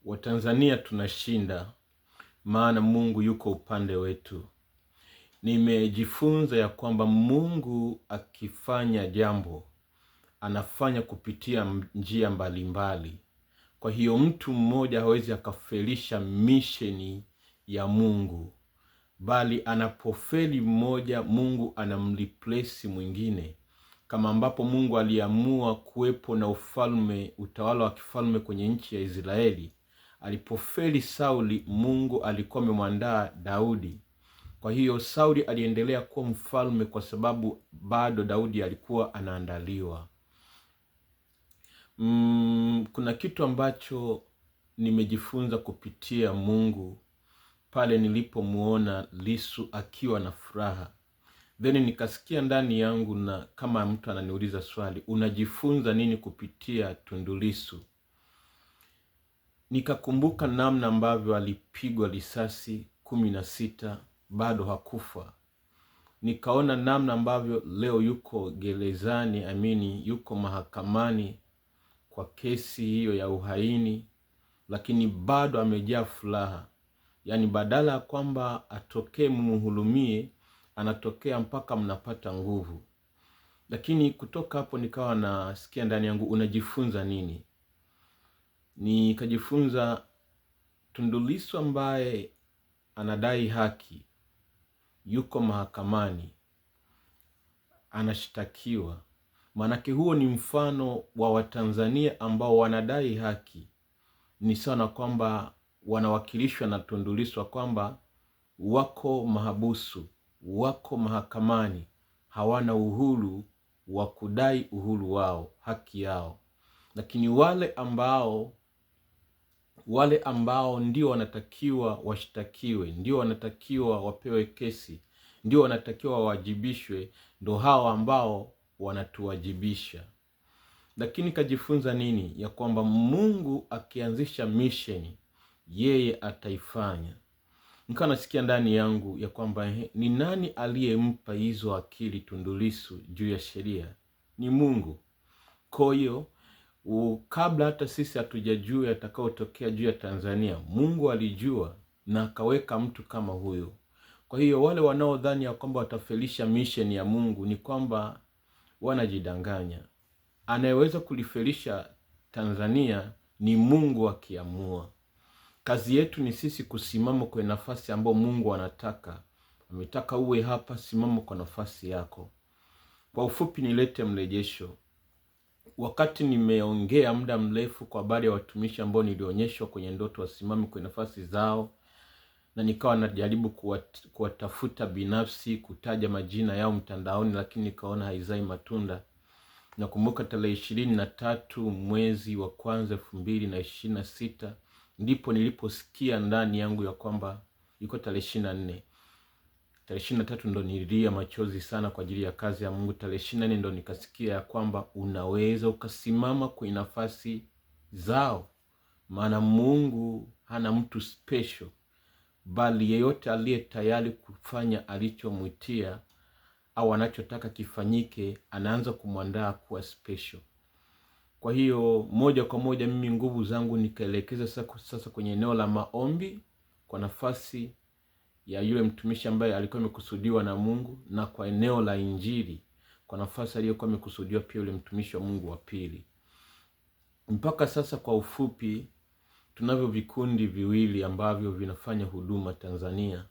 Watanzania tunashinda, maana Mungu yuko upande wetu. Nimejifunza ya kwamba Mungu akifanya jambo, anafanya kupitia njia mbalimbali. Kwa hiyo mtu mmoja hawezi akafelisha misheni ya Mungu, bali anapofeli mmoja, Mungu anamreplace mwingine. Kama ambapo Mungu aliamua kuwepo na utawala wa kifalme kwenye nchi ya Israeli. Alipofeli Sauli, Mungu alikuwa amemwandaa Daudi. Kwa hiyo Sauli aliendelea kuwa mfalme kwa sababu bado Daudi alikuwa anaandaliwa. Kuna kitu ambacho nimejifunza kupitia Mungu pale nilipomuona Lissu akiwa na furaha. Then nikasikia ndani yangu, na kama mtu ananiuliza swali, unajifunza nini kupitia Tundu Lissu? Nikakumbuka namna ambavyo alipigwa risasi 16 bado hakufa. Nikaona namna ambavyo leo yuko gerezani, yuko mahakamani kwa kesi hiyo ya uhaini, lakini bado amejaa furaha. Yaani badala ya kwamba atokee mumuhurumie, anatokea mpaka mnapata nguvu. Lakini kutoka hapo nikawa nasikia ndani yangu, unajifunza nini? Nikajifunza Tundu Lissu ambaye anadai haki, yuko mahakamani, anashtakiwa. Manake huo ni mfano wa Watanzania ambao wanadai haki. Ni sana kwamba wanawakilishwa na Tundu Lissu, kwamba wako mahabusu, wako mahakamani, hawana uhuru wa kudai uhuru wao, haki yao. Lakini wale ambao ndio wanatakiwa washtakiwe, ndio wanatakiwa wapewe kesi, ndio wanatakiwa wawajibishwe, ndo hao ambao wanatuwajibisha. Lakini kajifunza nini? Ya kwamba Mungu akianzisha misheni, yeye ataifanya. Nikawa nasikia ndani yangu ya kwamba ni nani aliyempa hizo akili Tundu Lissu juu ya sheria? Ni Mungu. Kwa hiyo kabla hata sisi hatujajua yatakayotokea juu ya Tanzania, Mungu alijua na akaweka mtu kama huyo. Kwa hiyo wale wanaodhani ya kwamba watafelisha mission ya Mungu ni kwamba wanajidanganya. Anayeweza kulifelisha Tanzania ni Mungu akiamua. Kazi yetu ni sisi kusimama kwa nafasi ambayo Mungu anataka. Ametaka uwe hapa, simama kwa nafasi yako. Kwa ufupi nilete mrejesho. Wakati nimeongea muda mrefu kwa habari ya watumishi ambao nilionyeshwa kwenye ndoto wasimame kwa nafasi zao, na nikawa najaribu kuwatafuta binafsi, kutaja majina yao mtandaoni, lakini nikaona haizai matunda. Nakumbuka tarehe 23 mwezi wa kwanza 2026 ndipo niliposikia ndani yangu ya kwamba yuko tarehe 24. Tarehe 23 ndo nililia machozi sana kwa ajili ya kazi ya Mungu. Tarehe 24 ndo nikasikia ya kwamba unaweza ukasimama kwa nafasi zao. Maana Mungu hana mtu special, bali yeyote aliye tayari kufanya alichomwitia au anachotaka kifanyike, anaanza kumwandaa kuwa special. Kwa hiyo moja kwa moja mimi nguvu zangu nikaelekeza sasa kwenye eneo la maombi kwa nafasi ya yule mtumishi ambaye alikuwa amekusudiwa na Mungu, na kwa eneo la injili kwa nafasi aliyokuwa amekusudiwa pia yule mtumishi wa Mungu wa pili. Mpaka sasa kwa ufupi tunavyo vikundi viwili ambavyo vinafanya huduma Tanzania.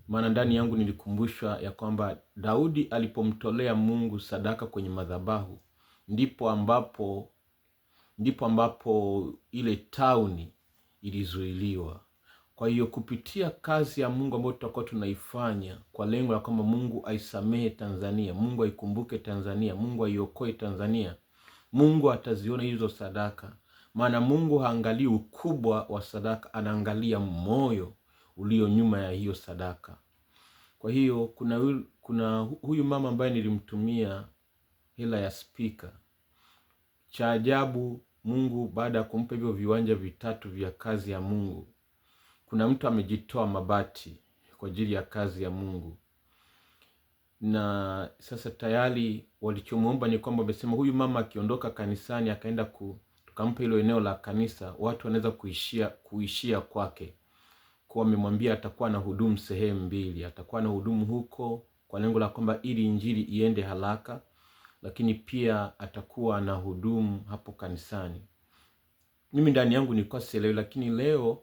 Maana ndani yangu nilikumbushwa ya kwamba Daudi alipomtolea Mungu sadaka kwenye madhabahu, ndipo ambapo ile tauni ilizuiliwa. Kwa hiyo kupitia kazi ya Mungu ambayo tutakuwa tunaifanya kwa lengo la kwamba Mungu aisamehe Tanzania, Mungu aikumbuke Tanzania, Mungu aiokoe Tanzania, Mungu ataziona hizo sadaka. Maana Mungu haangalii ukubwa wa sadaka, anaangalia moyo ulio nyuma ya hiyo sadaka. Kwa hiyo kuna huyu mama ambaye nilimtumia hela ya speaker. Cha ajabu, Mungu baada ya kumpa hivyo viwanja 3 vya kazi ya Mungu, kuna mtu amejitoa mabati kwa ajili ya kazi ya Mungu. Na sasa tayari walichomuomba ni kwamba wamesema huyu mama akiondoka kanisani akaenda tukampa hilo eneo la kanisa, watu wanaweza kuishia kwake. Kwa amemwambia atakuwa na hudumu sehemu mbili, atakuwa na hudumu huko kwa lengo la kwamba ili injili iende haraka, lakini pia atakuwa na hudumu hapo kanisani. Mimi ndani yangu nilikuwa sielewi, lakini leo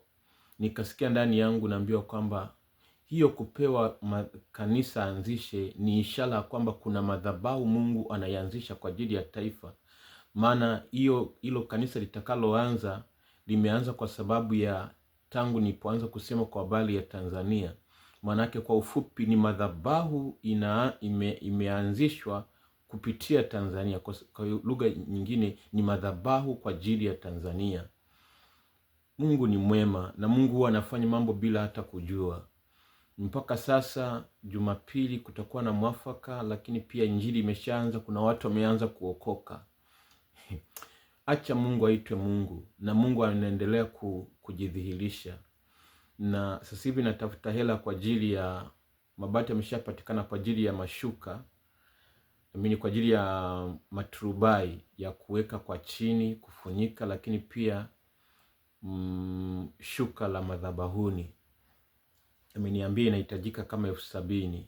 nikasikia ndani yangu naambiwa kwamba hiyo kupewa kanisa anzishe ni ishara kwamba kuna madhabahu Mungu anayanzisha kwa ajili ya taifa. Maana hilo kanisa litakaloanza limeanza kwa sababu ya tangu nipoanza kusema kwa habari ya Tanzania. Maanake kwa ufupi ni madhabahu imeanzishwa kupitia Tanzania. Kwa lugha nyingine ni madhabahu kwa ajili ya Tanzania. Mungu ni mwema na Mungu huwa anafanya mambo bila hata kujua. Mpaka sasa Jumapili kutakuwa na mwafaka, lakini pia injili imeshaanza, kuna watu wameanza kuokoka. Acha Mungu aitwe Mungu, na Mungu anaendelea kujidhihirisha. Na sasa hivi natafuta hela kwa ajili ya mabati, yameshapatikana kwa ajili ya mashuka, kwa ajili ya maturubai ya kuweka kwa chini kufunika, lakini pia shuka la madhabahuni. Ameniambia inahitajika kama 70,000.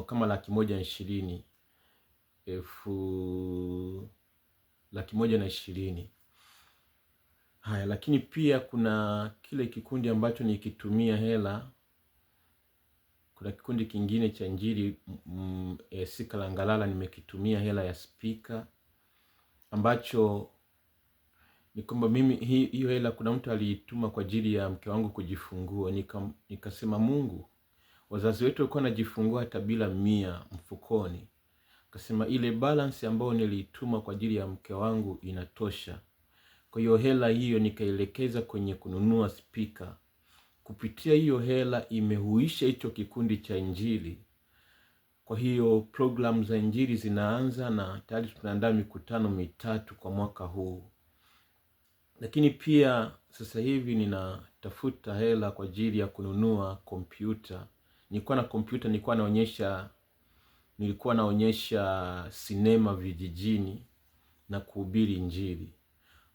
Kama 120,000. 120,000. Haya, lakini pia kuna kile kikundi ambacho nikitumia hela. Kuna kikundi kingine cha injili Sikalangalala, nimekitumia hela ya speaker, ambacho ni kwamba mimi hiyo hela kuna mtu aliituma kwa ajili ya mke wangu kujifungua. Nikasema Mungu, wazazi wetu walikuwa wanajifungua hata bila 100 mfukoni. Akasema ile balance ambayo niliituma kwa ajili ya mke wangu inatosha. Kwa hiyo hela hiyo nikaelekeza kwenye kununua speaker. Kupitia hiyo hela imehuisha hicho kikundi cha injili. Kwa hiyo program za injili zinaanza na tayari tunaandaa mikutano 3 kwa mwaka huu. Lakini pia sasa hivi ninatafuta hela kwa ajili ya kununua kompyuta. Nilikuwa na kompyuta, nilikuwa naonyesha sinema vijijini na kuhubiri injili.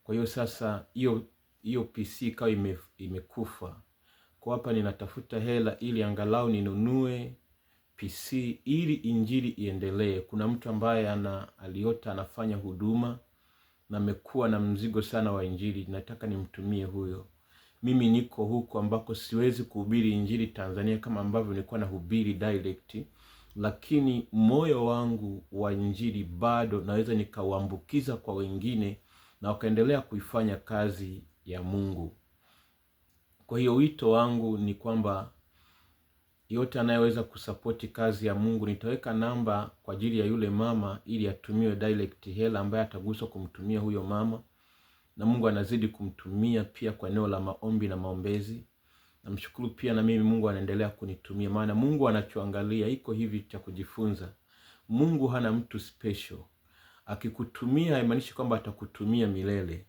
Kwa hiyo sasa hiyo PC ikawa imekufa. Kwa hapa ninatafuta hela ili angalau ninunue PC ili injili iendelee. Kuna mtu ambaye aliota anafanya huduma na amekuwa na mzigo sana wa injili, nataka nimtumie huyo. Mimi niko huko ambako siwezi kuhubiri injili Tanzania kama ambavyo nilikuwa nahubiri direct, lakini moyo wangu wa injili bado naweza nikauambukiza kwa wengine na wakaendelea kuifanya kazi ya Mungu. Kwa hiyo wito wangu ni kwamba yote anayeweza kusapoti kazi ya Mungu, nitaweka namba kwa ajili ya yule mama ili atumiwe direct hela ambaye ataguswa kumtumia huyo mama, na Mungu anazidi kumtumia pia kwa eneo la maombi na maombezi. Namshukuru pia na mimi Mungu anaendelea kunitumia, maana Mungu anachoangalia iko hivi cha kujifunza. Mungu hana mtu special. Akikutumia haimaanishi kwamba atakutumia milele.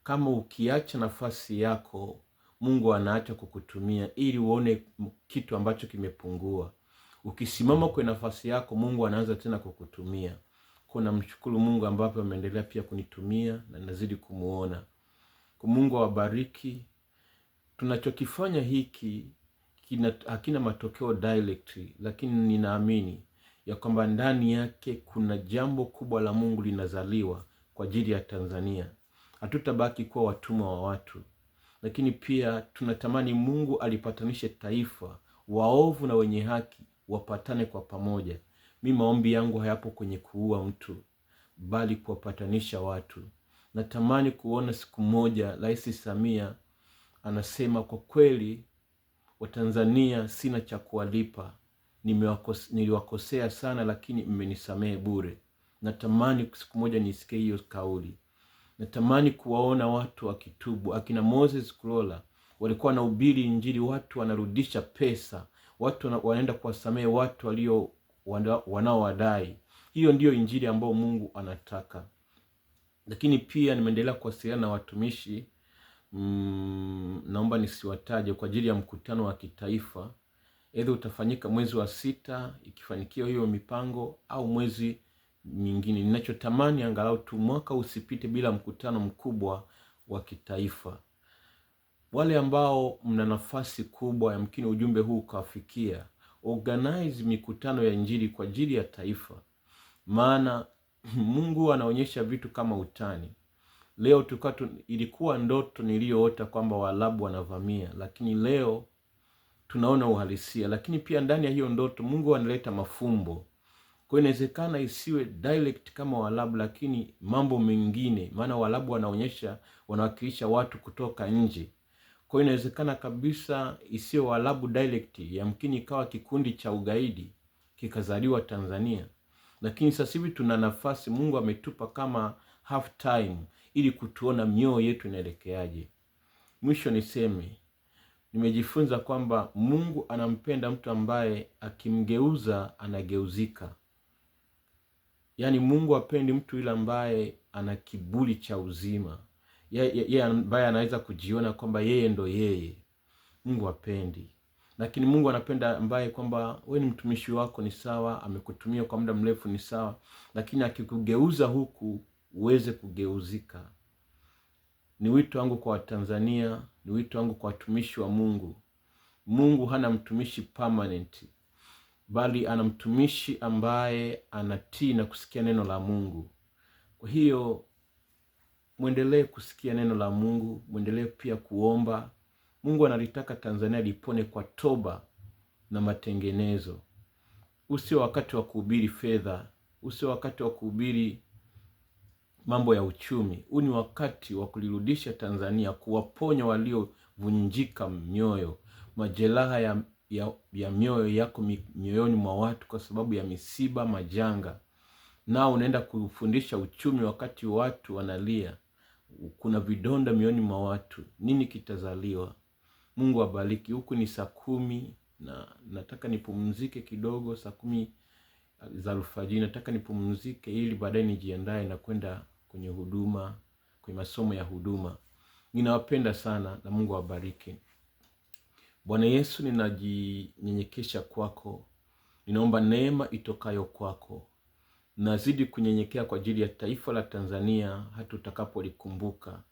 Kama ukiacha nafasi yako, Mungu anaacha kukutumia ili uone kitu ambacho kimepungua. Ukisimama kwa nafasi yako, Mungu anaanza tena kukutumia. Kwa namshukuru Mungu ambapo ameendelea pia kunitumia na nazidi kumuona. Kwa Mungu awabariki. Tunachokifanya hiki hakina matokeo directly, lakini ninaamini ya kwamba ndani yake kuna jambo kubwa la Mungu linazaliwa kwa ajili ya Tanzania. Hatutabaki kuwa watumwa wa watu, lakini pia tunatamani Mungu alipatanishe taifa, waovu na wenye haki wapatane kwa pamoja. Mimi maombi yangu hayapo kwenye kuua mtu, bali kuwapatanisha watu. Natamani kuona siku moja Rais Samia anasema kwa kweli Watanzania sina cha kuwalipa, niliwakosea sana lakini mmenisamehe bure. Natamani siku moja nisikie hiyo kauli. Natamani kuwaona watu wakitubu. Akina Moses Kulola walikuwa wanahubiri injili, watu wanarudisha pesa, watu wanaenda kuwasamehe watu wanaowadai. Hiyo ndiyo injili ambayo Mungu anataka. Lakini pia nimeendelea kuwasiliana na watumishi, naomba nisiwataje, kwa ajili ya mkutano wa kitaifa. Either utafanyika mwezi wa 6 ikifanikiwa hiyo mipango, au mwezi nyingine. Ninachotamani angalau tu mwaka usipite bila mkutano mkubwa wa kitaifa. Wale ambao mna nafasi kubwa, yamkini ujumbe huu ukafikia, organize mikutano ya Injili kwa ajili ya taifa. Maana Mungu anaonyesha vitu kama utani. Leo ilikuwa ndoto niliyoota kwamba Waarabu wanavamia, lakini leo tunaona uhalisia. Lakini pia ndani ya hiyo ndoto Mungu analeta mafumbo. Kwa hiyo inawezekana isiwe direct kama Waarabu, lakini mambo mengine, maana Waarabu wanawakilisha watu kutoka nje. Kwa hiyo inawezekana kabisa isiwe Waarabu direct, yamkini ikawa kikundi cha ugaidi kikazaliwa Tanzania. Lakini sasa hivi tuna nafasi, Mungu ametupa kama half time ili kutuona mioyo yetu inaelekeaje. Mwisho niseme, nimejifunza kwamba Mungu anampenda mtu ambaye akimgeuza anageuzika. Yaani Mungu hapendi mtu yule ambaye ana kiburi cha uzima. Yeye ambaye anaweza kujiona kwamba yeye ndo yeye. Mungu hapendi. Lakini Mungu anapenda ambaye kwamba wewe ni mtumishi wako ni sawa, amekutumia kwa muda mrefu ni sawa, lakini akikugeuza huku uweze kugeuzika. Ni wito wangu kwa Watanzania, ni wito wangu kwa watumishi wa Mungu. Mungu hana mtumishi permanent, bali ana mtumishi ambaye anatii na kusikia neno la Mungu. Kwa hiyo muendelee kusikia neno la Mungu, muendelee pia kuomba. Mungu analitaka Tanzania lipone kwa toba na matengenezo. Usio wakati wa kuhubiri fedha, usio wakati wa kuhubiri mambo ya uchumi. Huu ni wakati wa kulirudisha Tanzania, kuwaponya waliovunjika mioyo. Majeraha ya mioyo yako mioyoni mwa watu kwa sababu ya misiba, majanga. Nao unaenda kufundisha uchumi wakati watu wanalia. Kuna vidonda mioyoni mwa watu. Nini kitazaliwa? Mungu abariki. Huku ni 10:00 na nataka nipumzike kidogo. 10:00 za alfajiri nataka nipumzike ili baadaye nijiandae na kwenda kwenye huduma, kwenye masomo ya huduma. Ninawapenda sana na Mungu awabariki. Bwana Yesu, ninajinyenyekesha kwako. Ninaomba neema itokayo kwako. Nazidi kunyenyekea kwa ajili ya taifa la Tanzania hata utakapolikumbuka.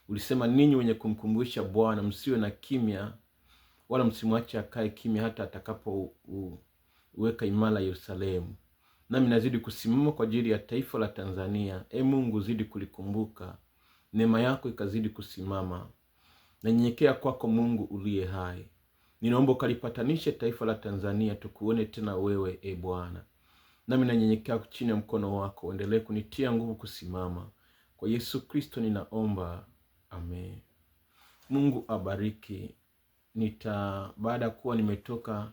Ulisema ninyi wenye kumkumbusha Bwana msiwe na kimya, wala msimwache akae kimya hata atakapo uweka imara Yerusalemu. Nami nazidi kusimama kwa ajili ya taifa la Tanzania. Mungu zidi kulikumbuka. Neema yako ikazidi kusimama. Nanyenyekea kwako Mungu uliye hai. Ninaomba ukalipatanishe taifa la Tanzania tukuone tena wewe Bwana. Nami nanyenyekea chini ya mkono wako, endelee kunitia nguvu kusimama. Kwa Yesu Kristo ninaomba. Amen. Mungu abariki. Baada kuwa nimetoka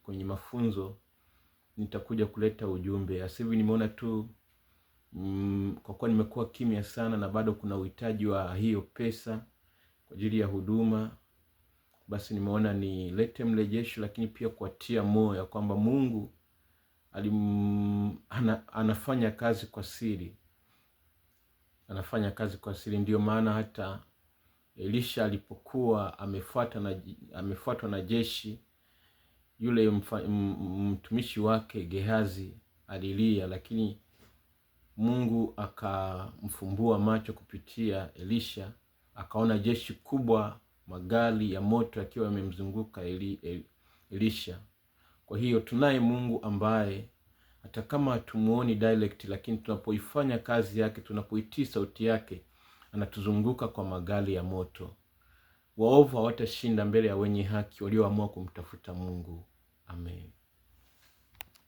kwenye mafunzo, nitakuja kuleta ujumbe. Sasa hivi nimeona tu kwa kuwa nimekuwa kimya sana na bado kuna uhitaji wa hiyo pesa kwa ajili ya huduma, basi nimeona nilete mrejesho, lakini pia kuatia moyo kwamba Mungu anafanya kazi kwa siri. Anafanya kazi kwa siri. Ndio maana hata Elisha alipokuwa amefuatwa na jeshi, yule mtumishi wake Gehazi alilia, lakini Mungu akamfumbua macho kupitia Elisha, akaona jeshi kubwa, magari ya moto yakiwa yamemzunguka Elisha. Kwa hiyo tunaye Mungu ambaye hata kama hatumuoni direct, lakini tunapoifanya kazi yake, tunapoitii sauti yake, anatuzunguka kwa magari ya moto. Waovu hawatashinda mbele ya wenye haki walioamua kumtafuta Mungu. Amen.